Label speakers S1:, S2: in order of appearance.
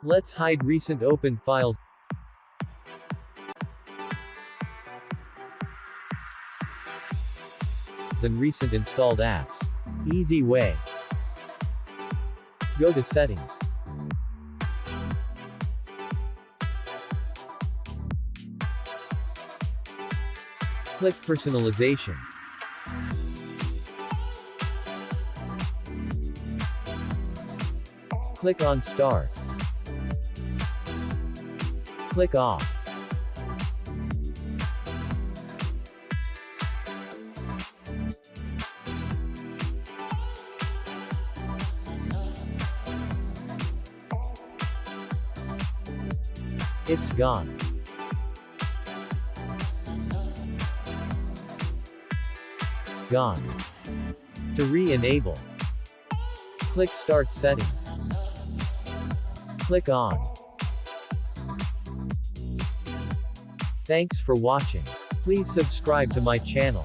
S1: Let's hide recent open files and recent installed apps. Easy way. Go to Settings. Click Personalization. Click on Start. Click Off. It's gone. Gone. To re-enable, click Start Settings. Click on. Thanks for watching. Please subscribe to my channel.